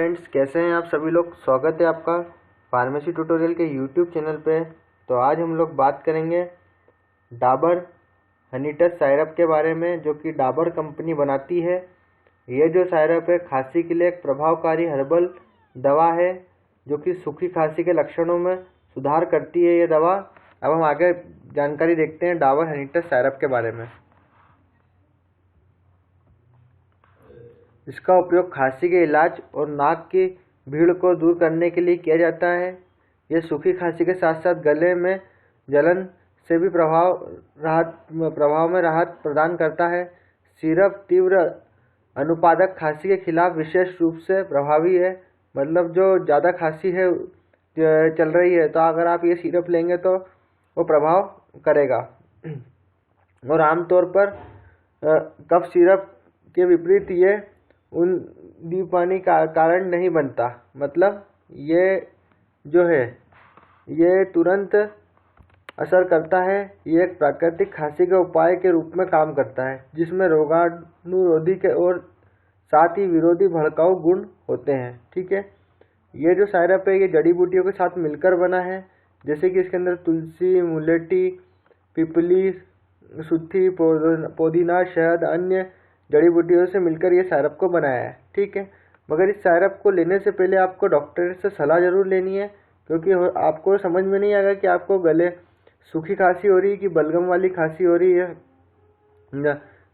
Friends, कैसे हैं आप सभी लोग। स्वागत है आपका फार्मेसी ट्यूटोरियल के यूट्यूब चैनल पे। तो आज हम लोग बात करेंगे डाबर हनीटस सायरप के बारे में, जो कि डाबर कंपनी बनाती है। ये जो सायरप है खांसी के लिए एक प्रभावकारी हर्बल दवा है, जो कि सूखी खांसी के लक्षणों में सुधार करती है ये दवा। अब हम आगे जानकारी देखते हैं डाबर हनीटस सायरप के बारे में। इसका उपयोग खांसी के इलाज और नाक की भीड़ को दूर करने के लिए किया जाता है। यह सूखी खांसी के साथ साथ गले में जलन से भी प्रभाव में राहत प्रदान करता है। सिरप तीव्र अनुपादक खांसी के खिलाफ विशेष रूप से प्रभावी है। मतलब जो ज़्यादा खांसी है चल रही है, तो अगर आप ये सिरप लेंगे तो वो प्रभाव करेगा। और आमतौर पर कफ सिरप के विपरीत ये उन दीपानी का कारण नहीं बनता। मतलब ये जो है ये तुरंत असर करता है। ये एक प्राकृतिक खांसी के उपाय के रूप में काम करता है, जिसमें रोगाणुरोधी के और साथ ही विरोधी भड़काऊ गुण होते हैं। ठीक है, ये जो सायरप है ये जड़ी बूटियों के साथ मिलकर बना है, जैसे कि इसके अंदर तुलसी, मुलेठी, पिपली, सुथी, पुदीना, शहद, अन्य जड़ी बूटियों से मिलकर ये सायरप को बनाया है। ठीक है, मगर इस सायरप को लेने से पहले आपको डॉक्टर से सलाह जरूर लेनी है, क्योंकि आपको समझ में नहीं आएगा कि आपको गले सूखी खांसी हो रही है कि बलगम वाली खांसी हो रही है।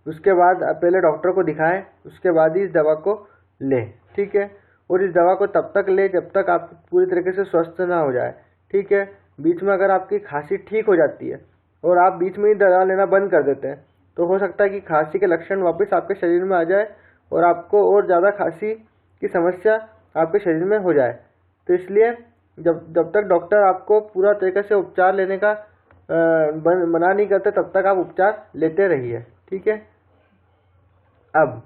उसके बाद पहले डॉक्टर को दिखाएं, उसके बाद ही इस दवा को लें। ठीक है, और इस दवा को तब तक लें जब तक आप पूरी तरीके से स्वस्थ ना हो जाए। ठीक है, बीच में अगर आपकी खांसी ठीक हो जाती है और आप बीच में ही दवा लेना बंद कर देते हैं, तो हो सकता है कि खांसी के लक्षण वापस आपके शरीर में आ जाए और आपको और ज़्यादा खांसी की समस्या आपके शरीर में हो जाए। तो इसलिए जब तक डॉक्टर आपको पूरा तरीके से उपचार लेने का मना नहीं करते, तब तक आप उपचार लेते रहिए। ठीक है, अब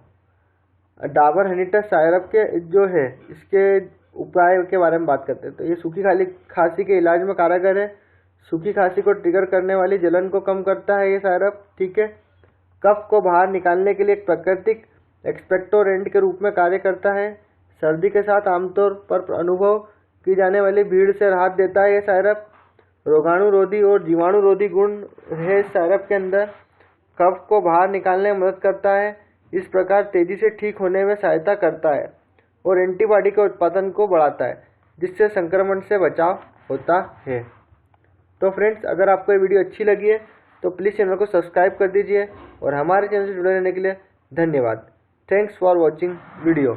डाबर हनीटस सायरप के जो है इसके उपाय के बारे में बात करते हैं। तो ये सूखी खांसी के इलाज में कारगर है। सूखी खांसी को ट्रिगर करने वाली जलन को कम करता है ये सायरप। ठीक है, कफ को बाहर निकालने के लिए एक प्राकृतिक एक्सपेक्टोरेंट के रूप में कार्य करता है। सर्दी के साथ आमतौर पर अनुभव की जाने वाली भीड़ से राहत देता है ये सायरप। रोगाणुरोधी और जीवाणुरोधी गुण है इस सायरप के अंदर। कफ को बाहर निकालने में मदद करता है, इस प्रकार तेजी से ठीक होने में सहायता करता है और एंटीबॉडी के उत्पादन को बढ़ाता है, जिससे संक्रमण से बचाव होता है। तो फ्रेंड्स, अगर आपको ये वीडियो अच्छी लगी है तो प्लीज़ चैनल को सब्सक्राइब कर दीजिए और हमारे चैनल से जुड़े रहने के लिए धन्यवाद। Thanks for watching video.